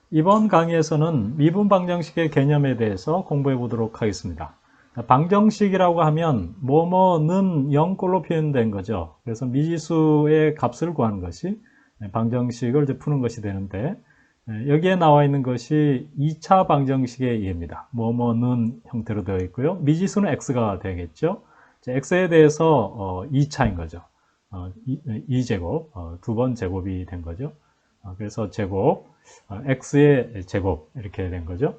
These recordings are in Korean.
이번 강의에서는 미분 방정식의 개념에 대해서 공부해 보도록 하겠습니다. 방정식이라고 하면 뭐뭐는 0꼴로 표현된 거죠. 그래서 미지수의 값을 구하는 것이 방정식을 이제 푸는 것이 되는데, 여기에 나와 있는 것이 2차 방정식의 예입니다. 뭐뭐는 형태로 되어 있고요. 미지수는 x가 되겠죠. x에 대해서 2차인 거죠. 2제곱, 두 번 제곱이 된 거죠. 그래서 제곱, x의 제곱 이렇게 된 거죠.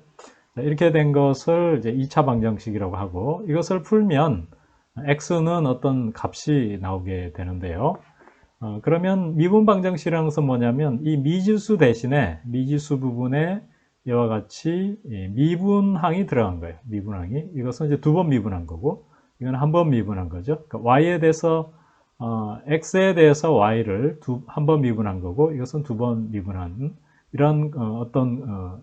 이렇게 된 것을 이제 2차 방정식이라고 하고, 이것을 풀면 x는 어떤 값이 나오게 되는데요. 그러면 미분 방정식이라는 것은 뭐냐면 이 미지수 대신에 미지수 부분에 이와 같이 미분항이 들어간 거예요. 미분항이. 이것은 이제 두 번 미분한 거고, 이건 한 번 미분한 거죠. 그러니까 y에 대해서 x에 대해서 y를 한 번 미분한 거고, 이것은 두 번 미분한 이런 어떤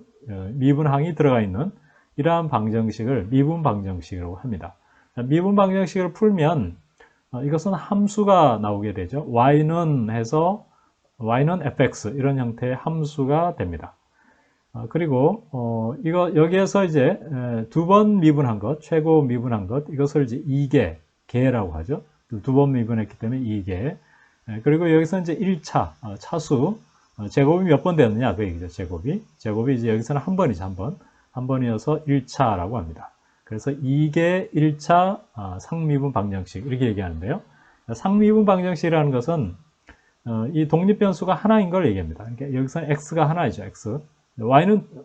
미분항이 들어가 있는 이러한 방정식을 미분 방정식이라고 합니다. 미분 방정식을 풀면 이것은 함수가 나오게 되죠. y는 fx 이런 형태의 함수가 됩니다. 그리고 여기에서 이제 두 번 미분한 것, 최고 미분한 것, 이것을 이제 개라고 하죠. 두 번 미분했기 때문에 2개. 그리고 여기서 이제 1차 차수 제곱이 몇 번 되느냐 그 얘기죠. 제곱이 이제 여기서는 한 번이죠. 한 번이어서 1차라고 합니다. 그래서 2개 1차 상미분 방정식 이렇게 얘기하는데요. 상미분 방정식이라는 것은 이 독립변수가 하나인 걸 얘기합니다. 그러니까 여기서는 x가 하나이죠. x.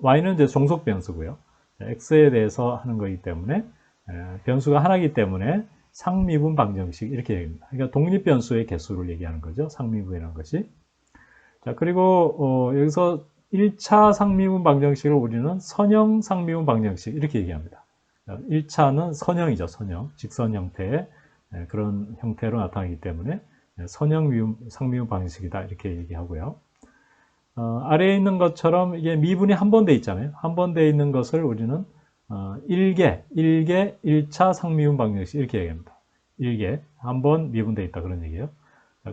y는 이제 종속 변수고요. x에 대해서 하는 거기 때문에 변수가 하나이기 때문에 상미분 방정식 이렇게 얘기합니다. 그러니까 독립변수의 개수를 얘기하는 거죠. 상미분이라는 것이. 자, 그리고 여기서 1차 상미분 방정식을 우리는 선형 상미분 방정식 이렇게 얘기합니다. 1차는 선형이죠. 선형. 직선 형태의 그런 형태로 나타나기 때문에 선형 상미분 방정식이다 이렇게 얘기하고요. 아래에 있는 것처럼 이게 미분이 한 번 돼 있잖아요. 한 번 돼 있는 것을 우리는 1개 1차 상미분 방정식 이렇게 얘기합니다. 1개 한 번 미분돼 있다 그런 얘기예요.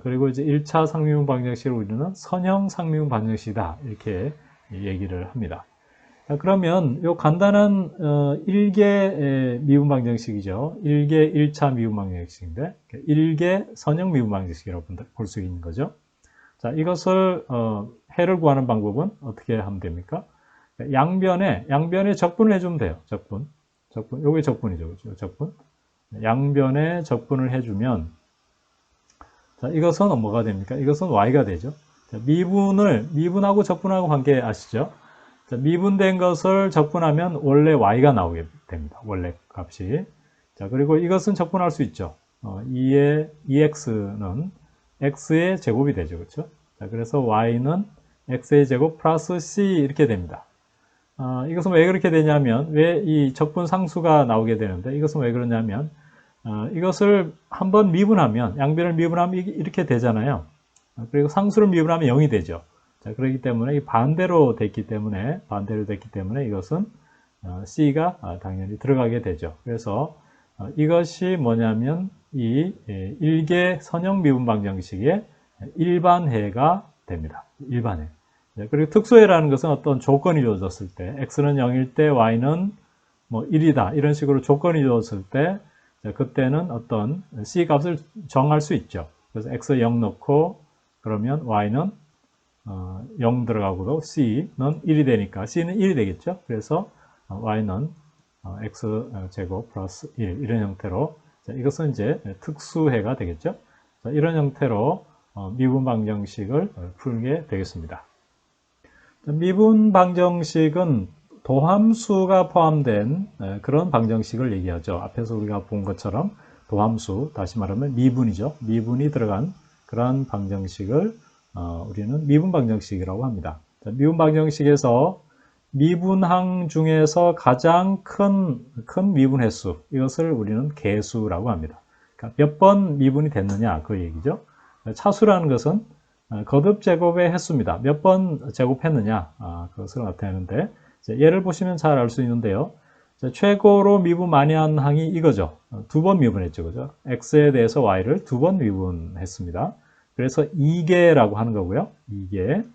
그리고 이제 1차 상미분 방정식을 우리는 선형 상미분 방정식이다 이렇게 얘기를 합니다. 그러면 이 간단한 1개 미분 방정식이죠. 1개 1차 미분 방정식인데 1개 선형 미분 방정식이라고 볼 수 있는 거죠. 자, 이것을 해를 구하는 방법은 어떻게 하면 됩니까? 양변에 적분을 해주면 돼요. 적분. 요게 적분이죠. 그렇죠? 적분. 양변에 적분을 해주면, 자, 이것은 뭐가 됩니까? 이것은 y가 되죠. 자, 미분하고 적분하고 관계 아시죠? 자, 미분된 것을 적분하면 원래 y가 나오게 됩니다. 원래 값이. 자, 그리고 이것은 적분할 수 있죠. 2x는 x의 제곱이 되죠. 그렇죠? 자, 그래서 y는 x의 제곱 플러스 c 이렇게 됩니다. 이것은 왜 그렇게 되냐면, 왜 이 적분 상수가 나오게 되는데, 이것은 왜 그러냐면, 이것을 한번 미분하면, 양변을 미분하면 이렇게 되잖아요. 그리고 상수를 미분하면 0이 되죠. 자, 그렇기 때문에 반대로 됐기 때문에 이것은 c가 당연히 들어가게 되죠. 그래서 이것이 뭐냐면 이 1개 선형 미분 방정식의 일반해가 됩니다. 일반해. 그리고 특수해라는 것은 어떤 조건이 주어졌을 때, x는 0일 때 y는 뭐 1이다 이런 식으로 조건이 주어졌을 때, 그때는 어떤 c 값을 정할 수 있죠. 그래서 x 0 넣고 그러면 y는 0 들어가고도 c는 1이 되니까 c는 1이 되겠죠. 그래서 y는 x 제곱 플러스 1 이런 형태로, 자, 이것은 이제 특수해가 되겠죠. 자, 이런 형태로 미분 방정식을 풀게 되겠습니다. 미분 방정식은 도함수가 포함된 그런 방정식을 얘기하죠. 앞에서 우리가 본 것처럼 도함수, 다시 말하면 미분이죠. 미분이 들어간 그런 방정식을 우리는 미분 방정식이라고 합니다. 미분 방정식에서 미분항 중에서 가장 큰 미분 횟수, 이것을 우리는 개수라고 합니다. 그러니까 몇 번 미분이 됐느냐 그 얘기죠. 차수라는 것은 거듭 제곱의 횟수입니다. 몇 번 제곱했느냐 그것을 나타내는데, 예를 보시면 잘 알 수 있는데요. 최고로 미분 많이 한 항이 이거죠. 두 번 미분했죠. 그죠? x에 대해서 y를 두 번 미분했습니다. 그래서 2개라고 하는 거고요. 2개.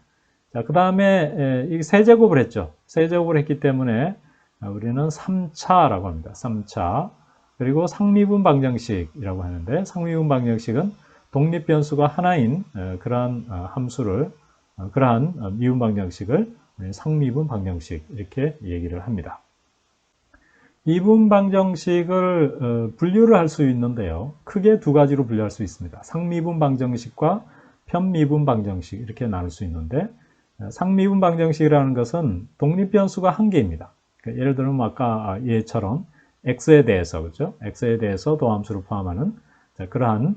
자, 그 다음에 이 세제곱을 했죠. 세제곱을 했기 때문에 우리는 3차라고 합니다. 3차. 그리고 상미분 방정식이라고 하는데, 상미분 방정식은 독립변수가 하나인 그러한 함수를, 그러한 미분 방정식을 상미분 방정식 이렇게 얘기를 합니다. 미분 방정식을 분류를 할 수 있는데요. 크게 두 가지로 분류할 수 있습니다. 상미분 방정식과 편미분 방정식 이렇게 나눌 수 있는데, 상미분 방정식이라는 것은 독립변수가 한 개입니다. 그러니까 예를 들면 아까 얘처럼 x에 대해서, 그렇죠? x에 대해서 도함수를 포함하는 그러한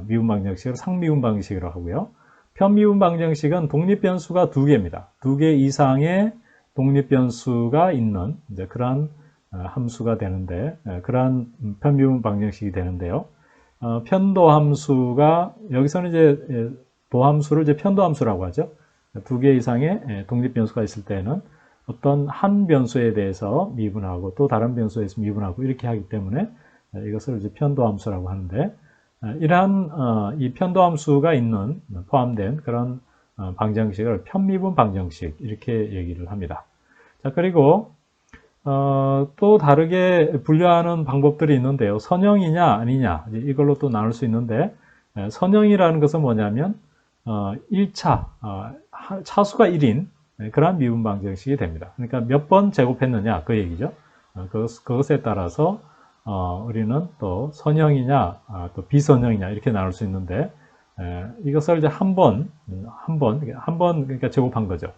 미분 방정식을 상미분 방정식이라고 하고요. 편미분 방정식은 독립변수가 두 개입니다. 두 개 이상의 독립변수가 있는 이제 그러한 함수가 되는데, 그러한 편미분 방정식이 되는데요. 편도함수가 여기서는 이제 도함수를 이제 편도함수라고 하죠. 두 개 이상의 독립변수가 있을 때는 어떤 한 변수에 대해서 미분하고 또 다른 변수에 대해서 미분하고 이렇게 하기 때문에 이것을 이제 편도함수라고 하는데, 이러한 이 편도함수가 있는 포함된 그런 방정식을 편미분 방정식 이렇게 얘기를 합니다. 자, 그리고 또 다르게 분류하는 방법들이 있는데요. 선형이냐 아니냐 이걸로 또 나눌 수 있는데, 선형이라는 것은 뭐냐면 1차 차수가 1인 그러한 미분 방정식이 됩니다. 그러니까 몇 번 제곱했느냐 그 얘기죠. 그것에 따라서 우리는 또 선형이냐 또 비선형이냐 이렇게 나눌 수 있는데, 이것을 이제 한 번 그러니까 제곱한 거죠.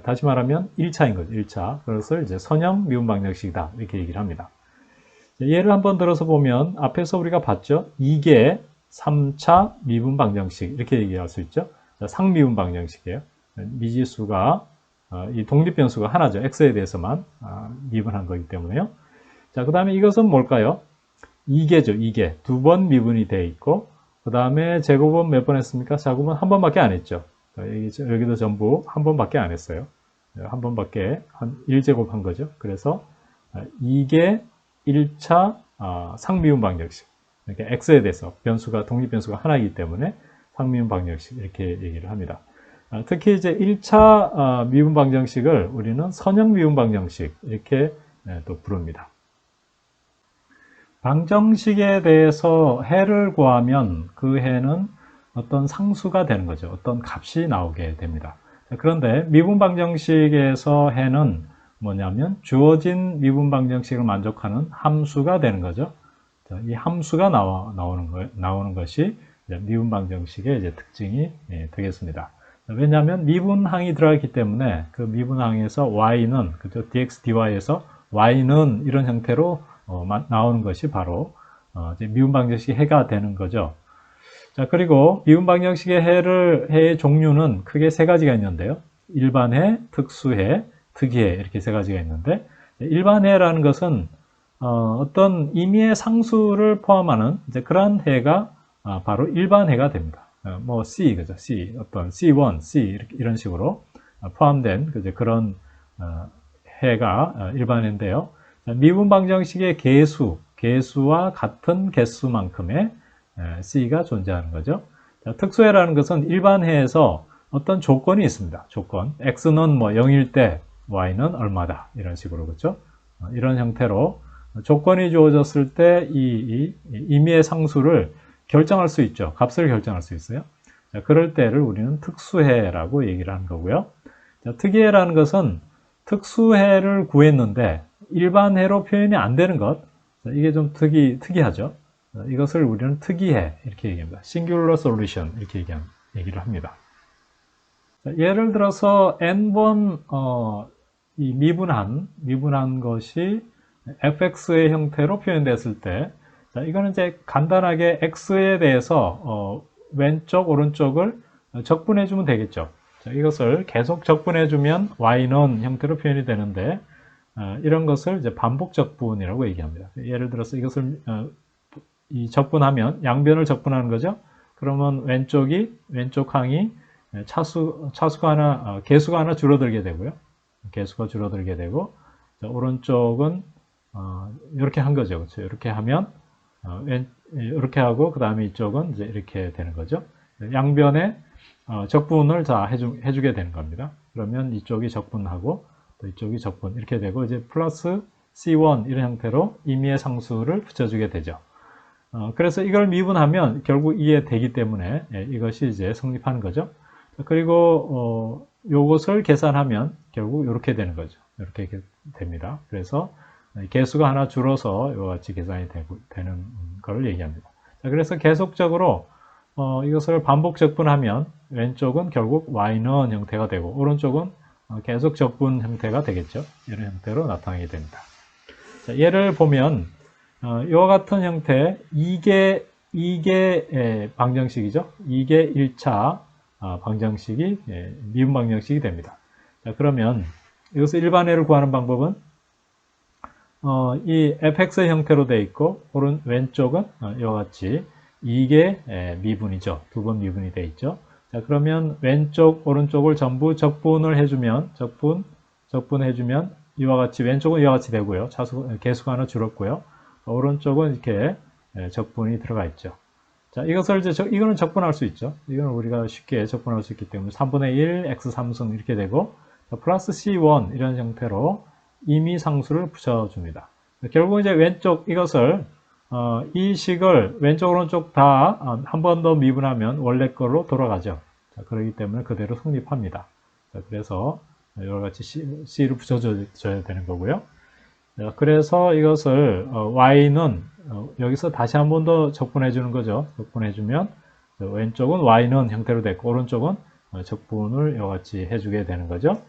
다시 말하면 1차인 거죠. 1차. 그것을 이제 선형 미분 방정식이다 이렇게 얘기를 합니다. 예를 한번 들어서 보면 앞에서 우리가 봤죠. 2개 3차 미분 방정식 이렇게 얘기할 수 있죠. 상미분 방정식이에요. 미지수가 이 독립변수가 하나죠. x에 대해서만 미분한 거기 때문에요. 자, 그 다음에 이것은 뭘까요? 2개죠. 2개. 두 번 미분이 되어 있고, 그 다음에 제곱은 몇 번 했습니까? 제곱은 한 번밖에 안 했죠. 여기도 전부 한 번밖에 안 했어요. 한 번밖에 한 1제곱 한 거죠. 그래서 2개 1차 상미분 방정식. 그러니까 x에 대해서 독립변수가 하나이기 때문에 상미분 방정식 이렇게 얘기를 합니다. 특히 이제 1차 미분 방정식을 우리는 선형 미분 방정식 이렇게 또 부릅니다. 방정식에 대해서 해를 구하면 그 해는 어떤 상수가 되는 거죠. 어떤 값이 나오게 됩니다. 그런데 미분 방정식에서 해는 뭐냐면 주어진 미분 방정식을 만족하는 함수가 되는 거죠. 이 함수가 나오는 것이 미분 방정식의 이제 특징이 되겠습니다. 왜냐하면 미분항이 들어가기 때문에 그 미분항에서 y는 그죠? dx, dy에서 y는 이런 형태로 나오는 것이 바로 이제 미분 방정식의 해가 되는 거죠. 자, 그리고 미분 방정식의 해의 종류는 크게 세 가지가 있는데요. 일반해, 특수해, 특이해 이렇게 세 가지가 있는데, 일반해라는 것은 어떤 임의의 상수를 포함하는 이제 그런 해가 바로 일반해가 됩니다. 뭐 C, 그죠? C, 어떤 C1, C 이런 식으로 포함된 그런 해가 일반해인데요. 미분 방정식의 개수와 같은 개수만큼의 C가 존재하는 거죠. 특수해라는 것은 일반해에서 어떤 조건이 있습니다. 조건. X는 뭐 0일 때 Y는 얼마다. 이런 식으로, 그렇죠? 이런 형태로 조건이 주어졌을 때 이 임의의 상수를 결정할 수 있죠. 값을 결정할 수 있어요. 자, 그럴 때를 우리는 특수해라고 얘기를 하는 거고요. 자, 특이해라는 것은 특수해를 구했는데 일반해로 표현이 안 되는 것. 자, 이게 좀 특이하죠. 자, 이것을 우리는 특이해 이렇게 얘기합니다. Singular solution 이렇게 얘기를 합니다. 자, 예를 들어서 n번 이 미분한 것이 fx의 형태로 표현됐을 때, 자, 이거는 이제 간단하게 x에 대해서 왼쪽 오른쪽을 적분해 주면 되겠죠. 자, 이것을 계속 적분해 주면 y는 형태로 표현이 되는데, 이런 것을 이제 반복 적분이라고 얘기합니다. 예를 들어서 이것을 이 적분하면 양변을 적분하는 거죠. 그러면 왼쪽 항이 개수가 하나 줄어들게 되고요. 개수가 줄어들게 되고, 자, 오른쪽은 이렇게 한 거죠. 그렇죠? 이렇게 하면 이렇게 하고 그 다음에 이쪽은 이제 이렇게 되는 거죠. 양변에 적분을 다 해주게 되는 겁니다. 그러면 이쪽이 적분하고 또 이쪽이 적분 이렇게 되고 이제 플러스 C1 이런 형태로 임의의 상수를 붙여주게 되죠. 그래서 이걸 미분하면 결국 이해 되기 때문에 이것이 이제 성립하는 거죠. 그리고 요것을 계산하면 결국 이렇게 되는 거죠. 이렇게 됩니다. 그래서 개수가 하나 줄어서 이와 같이 계산이 되는 걸 얘기합니다. 자, 그래서 계속적으로 이것을 반복 적분하면 왼쪽은 결국 y는 형태가 되고 오른쪽은 계속 적분 형태가 되겠죠. 이런 형태로 나타나게 됩니다. 자, 예를 보면 이와 같은 형태 2개 방정식이죠. 2개 1차 방정식이 미분 방정식이 됩니다. 자, 그러면 이것을 일반회를 구하는 방법은 이 fx 형태로 되어 있고 왼쪽은 이와 같이 2개 미분이죠. 두 번 미분이 되어 있죠. 자, 그러면 왼쪽 오른쪽을 전부 적분을 해주면 적분해주면 이와 같이 왼쪽은 이와 같이 되고요. 개수가 하나 줄었고요. 오른쪽은 이렇게 적분이 들어가 있죠. 자, 이것을 이제 이거는 적분할 수 있죠. 이거는 우리가 쉽게 적분할 수 있기 때문에 3분의 1 x 3승 이렇게 되고 자, 플러스 c1 이런 형태로 임의 상수를 붙여줍니다. 결국 이제 왼쪽 이것을 이 식을 왼쪽 오른쪽 다 한 번 더 미분하면 원래 걸로 돌아가죠. 자, 그렇기 때문에 그대로 성립합니다. 자, 그래서 여러 가지 C를 붙여줘야 되는 거고요. 자, 그래서 이것을 Y는 여기서 다시 한 번 더 적분해 주는 거죠. 적분해주면 왼쪽은 Y는 형태로 됐고 오른쪽은 적분을 이와 같이 해주게 되는 거죠.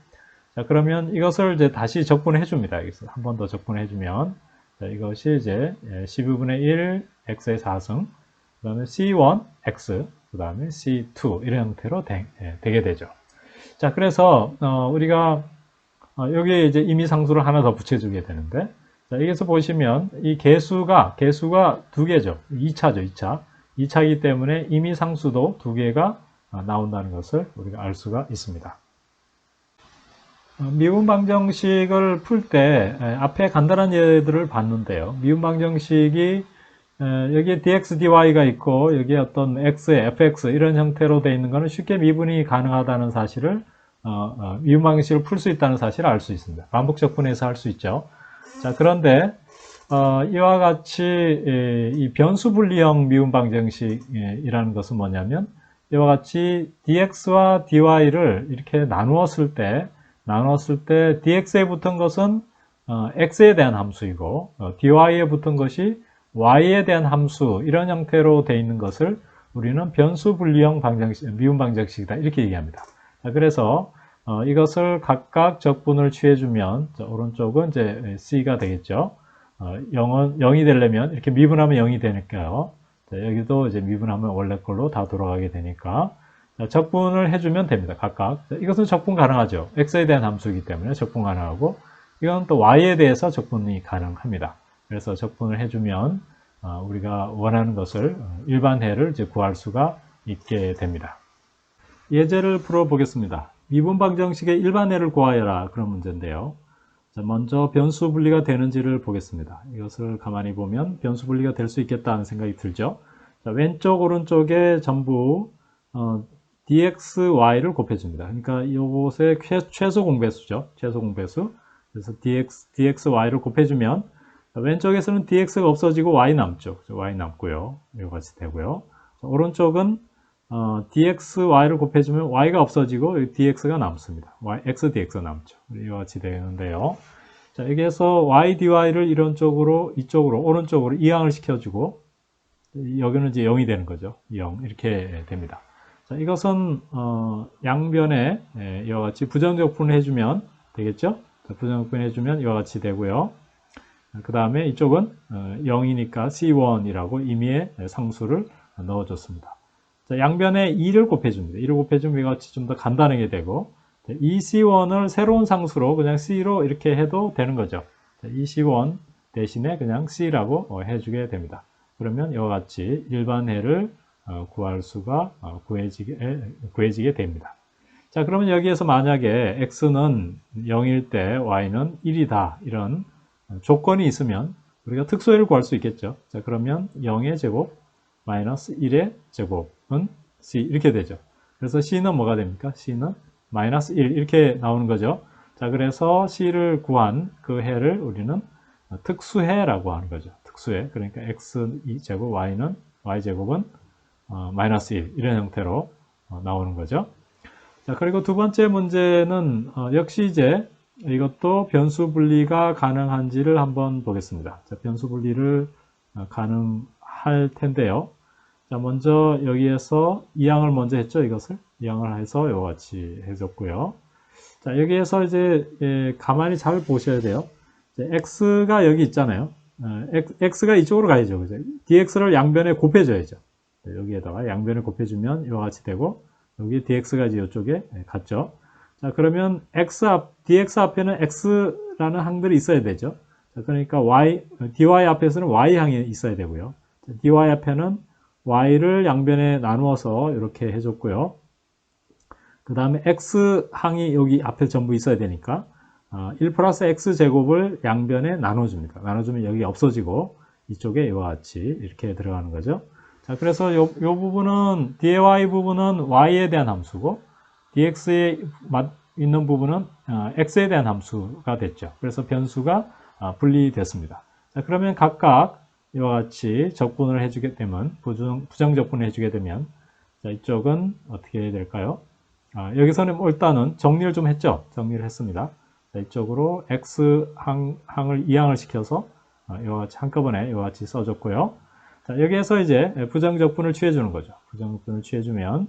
자, 그러면 이것을 이제 다시 적분해 줍니다. 여기서 한 번 더 적분해 주면 자, 이것이 이제 12분의 1 x의 4승 그 다음에 C1 x 그 다음에 C2 이런 형태로 되게 되죠. 자, 그래서 우리가 여기에 이제 임의 상수를 하나 더 붙여주게 되는데 자, 여기서 보시면 이 개수가 두 개죠. 2차죠. 2차이기 때문에 임의 상수도 두 개가 나온다는 것을 우리가 알 수가 있습니다. 미분 방정식을 풀 때 앞에 간단한 예들을 봤는데요. 미분 방정식이 여기에 dx, dy가 있고 여기에 어떤 x의 fx 이런 형태로 되어 있는 것은 쉽게 미분이 가능하다는 사실을 미분 방정식을 풀 수 있다는 사실을 알 수 있습니다. 반복 적분해서 할 수 있죠. 자, 그런데 이와 같이 이 변수 분리형 미분 방정식이라는 것은 뭐냐면 이와 같이 dx와 dy를 이렇게 나누었을 때 dx에 붙은 것은 x에 대한 함수이고 dy에 붙은 것이 y에 대한 함수 이런 형태로 되어 있는 것을 우리는 변수 분리형 미분 방정식이다 이렇게 얘기합니다. 자, 그래서 이것을 각각 적분을 취해주면 오른쪽은 이제 c가 되겠죠. 0이 되려면 이렇게 미분하면 0이 되니까요. 자, 여기도 이제 미분하면 원래 걸로 다 돌아가게 되니까 자, 적분을 해주면 됩니다. 각각. 자, 이것은 적분 가능하죠. x에 대한 함수이기 때문에 적분 가능하고 이건 또 y에 대해서 적분이 가능합니다. 그래서 적분을 해주면 우리가 원하는 것을 일반해를 이제 구할 수가 있게 됩니다. 예제를 풀어보겠습니다. 미분 방정식의 일반해를 구하여라 그런 문제인데요. 자, 먼저 변수 분리가 되는지를 보겠습니다. 이것을 가만히 보면 변수 분리가 될 수 있겠다는 생각이 들죠. 자, 왼쪽 오른쪽에 전부 dx, y를 곱해줍니다. 그러니까 이것의 최소 공배수죠. 최소 공배수. 그래서 dx, y를 곱해주면 왼쪽에서는 dx가 없어지고 y 남죠. y 남고요. 이와 같이 되고요. 자, 오른쪽은 dx, y를 곱해주면 y가 없어지고 dx가 남습니다. x, dx가 남죠. 이와 같이 되는데요. 자, 여기에서 y, dy를 이쪽으로 오른쪽으로 이항을 시켜주고 여기는 이제 0이 되는 거죠. 0 이렇게 됩니다. 자, 이것은 양변에 이와 같이 부정적분을 해주면 되겠죠. 자, 부정적분 해주면 이와 같이 되고요. 그 다음에 이쪽은 0이니까 C1이라고 임의의 상수를 넣어줬습니다. 자, 양변에 2를 곱해줍니다. 2를 곱해주면 이와 같이 좀 더 간단하게 되고 이 C1을 새로운 상수로 그냥 C로 이렇게 해도 되는 거죠. 자, 이 C1 대신에 그냥 C라고 해주게 됩니다. 그러면 이와 같이 일반해를 구할 수가 구해지게 됩니다. 자, 그러면 여기에서 만약에 x는 0일 때 y는 1이다 이런 조건이 있으면 우리가 특수해를 구할 수 있겠죠. 자, 그러면 0의 제곱 마이너스 1의 제곱은 c 이렇게 되죠. 그래서 c는 뭐가 됩니까? c는 마이너스 1 이렇게 나오는 거죠. 자, 그래서 C를 구한 그 해를 우리는 특수해라고 하는 거죠. 특수해. 그러니까 X제곱 Y제곱은 마이너스 1 이런 형태로 나오는 거죠. 자, 그리고 두 번째 문제는 역시 이제 이것도 변수 분리가 가능한지를 한번 보겠습니다. 자, 변수 분리를 가능할 텐데요. 자, 먼저 여기에서 이항을 먼저 했죠. 이것을 이항을 해서 이와 같이 해줬고요. 자, 여기에서 이제 가만히 잘 보셔야 돼요. 이제 x가 여기 있잖아요. x가 이쪽으로 가야죠. 그죠? dx를 양변에 곱해줘야죠. 여기에다가 양변에 곱해주면 이와 같이 되고 여기 dx가 이제 이쪽에 갔죠. 자, 그러면 dx 앞에는 x라는 항들이 있어야 되죠. 자, 그러니까 dy 앞에서는 y항이 있어야 되고요. 자, dy 앞에는 y를 양변에 나누어서 이렇게 해줬고요. 그 다음에 x항이 여기 앞에 전부 있어야 되니까 1 플러스 x제곱을 양변에 나눠줍니다. 나눠주면 여기 없어지고 이쪽에 이와 같이 이렇게 들어가는 거죠. 자, 그래서 요 부분은 dy 부분은 y에 대한 함수고 dx에 있는 부분은 x에 대한 함수가 됐죠. 그래서 변수가 분리됐습니다. 자, 그러면 각각 이와 같이 적분을 해주게 되면 부정적분을 해주게 되면 자, 이쪽은 어떻게 해야 될까요? 여기서는 일단은 정리를 좀 했죠. 정리를 했습니다. 자, 이쪽으로 x항을 이항을 시켜서 이와 같이 한꺼번에 이와 같이 써줬고요. 자, 여기에서 이제 부정적분을 취해주는 거죠. 부정적분을 취해주면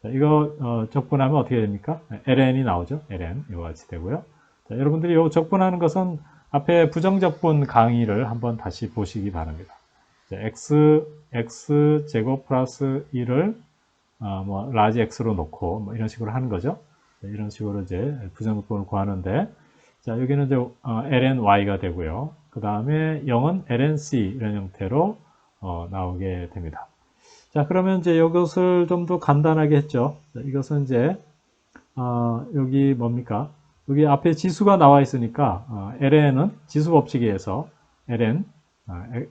자, 이거 적분하면 어떻게 됩니까? ln이 나오죠. ln 이와 같이 되고요. 자, 여러분들이 이 적분하는 것은 앞에 부정적분 강의를 한번 다시 보시기 바랍니다. 자, x제곱 플러스 1을 뭐 라지 x로 놓고 뭐 이런 식으로 하는 거죠. 자, 이런 식으로 이제 부정적분을 구하는데 자, 여기는 이제 lny가 되고요. 그 다음에 0은 lnc 이런 형태로 나오게 됩니다. 자, 그러면 이제 이것을 좀 더 간단하게 했죠. 자, 이것은 이제 여기 뭡니까? 여기 앞에 지수가 나와 있으니까 ln은 지수 법칙에 의해서 ln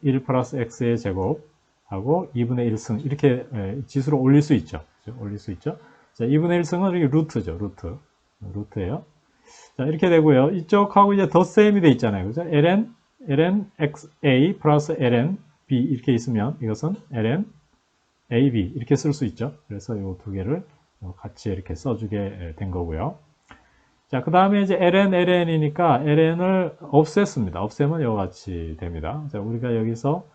1 플러스 x의 제곱하고 2분의 1승 이렇게 지수로 올릴 수 있죠. 올릴 수 있죠. 자, 2분의 1승은 이렇게 루트죠. 루트예요. 자, 이렇게 되고요. 이쪽하고 이제 덧셈이 돼 있잖아요. 그죠? ln xa 플러스 ln b 이렇게 있으면 이것은 ln ab 이렇게 쓸 수 있죠. 그래서 이 두 개를 같이 이렇게 써주게 된 거고요. 자, 그 다음에 이제 ln이니까 ln을 없앴습니다. 없애면 이와 같이 됩니다. 자, 우리가 여기서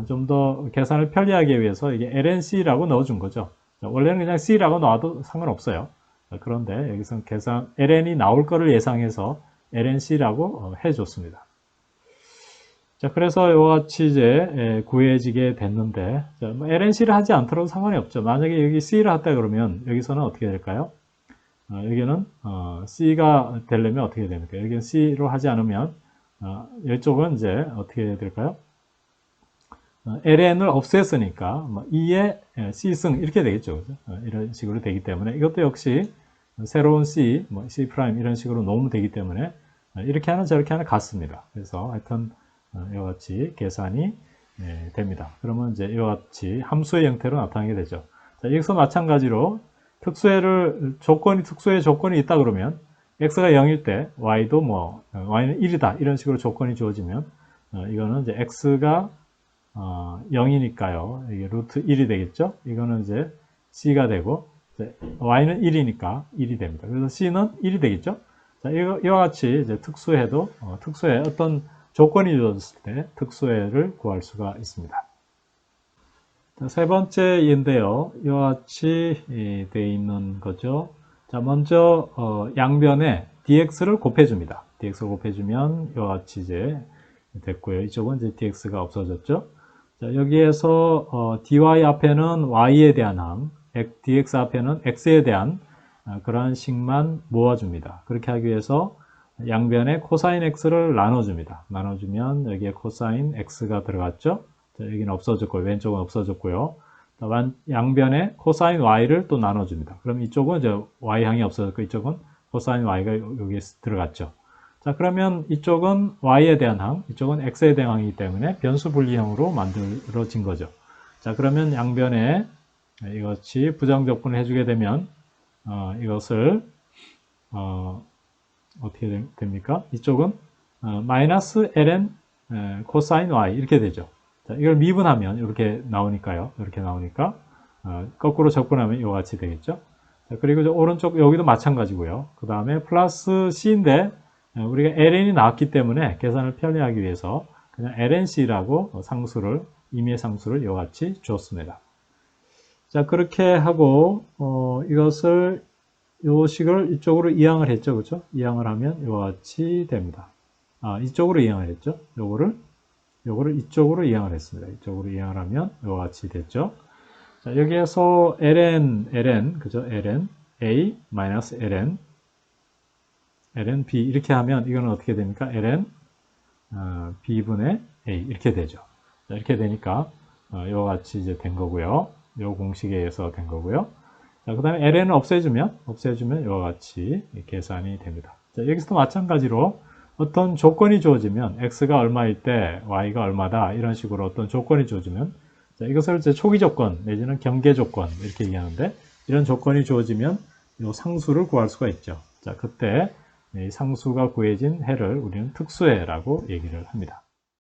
좀 더 계산을 편리하게 위해서 이게 lnc라고 넣어준 거죠. 자, 원래는 그냥 c라고 넣어도 상관없어요. 자, 그런데 여기서 ln이 나올 거를 예상해서 lnc라고 해줬습니다. 자, 그래서 이와 같이 이제 구해지게 됐는데, 자, 뭐 lnc를 하지 않더라도 상관이 없죠. 만약에 여기 c를 했다 그러면 여기서는 어떻게 될까요? 여기는 c가 되려면 어떻게 됩니까? 여기는 c로 하지 않으면 이쪽은 이제 어떻게 될까요? ln을 없앴으니까 뭐 2의 c승 이렇게 되겠죠. 그죠? 이런 식으로 되기 때문에 이것도 역시 새로운 c, 뭐 c' 이런 식으로 놓으면 되기 때문에 이렇게 하나 저렇게 하나 같습니다. 그래서 하여튼 이와 같이 계산이 됩니다. 그러면 이제 이와 같이 함수의 형태로 나타나게 되죠. 자, 여기서 마찬가지로 특수의 조건이 있다 그러면 x가 0일 때 y도 뭐 y는 1이다 이런 식으로 조건이 주어지면 이거는 이제 x가 0이니까요. 이게 루트 1이 되겠죠. 이거는 이제 c가 되고 이제 y는 1이니까 1이 됩니다. 그래서 c는 1이 되겠죠. 자, 이와 같이 이제 특수의 어떤 조건이 주어졌을 때 특수해를 구할 수가 있습니다. 자, 세 번째 예인데요. 이와 같이 되어 있는 거죠. 자, 먼저 양변에 dx를 곱해줍니다. dx를 곱해주면 이와 같이 이제 됐고요. 이쪽은 이제 dx가 없어졌죠. 자, 여기에서 dy 앞에는 y에 대한 항, dx 앞에는 x에 대한 그러한 식만 모아줍니다. 그렇게 하기 위해서 양변에 코사인 x를 나눠줍니다. 나눠주면 여기에 코사인 x가 들어갔죠. 자, 여기는 없어졌고요. 왼쪽은 없어졌고요. 양변에 코사인 y를 또 나눠줍니다. 그럼 이쪽은 이제 y항이 없어졌고 이쪽은 코사인 y가 여기에 들어갔죠. 자, 그러면 이쪽은 y에 대한 항, 이쪽은 x에 대한 항이기 때문에 변수 분리형으로 만들어진 거죠. 자, 그러면 양변에 이것이 부정적분을 해주게 되면 이것을 어떻게 됩니까? 이쪽은 마이너스 ln 코사인 y 이렇게 되죠. 자, 이걸 미분하면 이렇게 나오니까요. 이렇게 나오니까 거꾸로 적분하면 이와 같이 되겠죠. 자, 그리고 오른쪽 여기도 마찬가지고요. 그 다음에 플러스 c인데 우리가 ln이 나왔기 때문에 계산을 편리하기 위해서 그냥 lnc라고 상수를 임의의 상수를 이와 같이 주었습니다. 자, 그렇게 하고 이것을 요 식을 이쪽으로 이항을 했죠. 그렇죠? 이항을 하면 이와 같이 됩니다. 이쪽으로 이항을 했죠. 요거를 이쪽으로 이항을 했습니다. 이쪽으로 이항을 하면 이와 같이 됐죠. 자, 여기에서 ln 그죠? ln a 마이너스 ln b 이렇게 하면 이거는 어떻게 됩니까? ln b분의 a 이렇게 되죠. 자, 이렇게 되니까 이와 같이 이제 된 거고요. 요 공식에 의해서 된 거고요. 자, 그 다음에 ln을 없애주면 이와 같이 계산이 됩니다. 자, 여기서도 마찬가지로 어떤 조건이 주어지면 x가 얼마일 때 y가 얼마다 이런 식으로 어떤 조건이 주어지면 자, 이것을 이제 초기 조건 내지는 경계 조건 이렇게 얘기하는데 이런 조건이 주어지면 이 상수를 구할 수가 있죠. 자, 그때 이 상수가 구해진 해를 우리는 특수해라고 얘기를 합니다.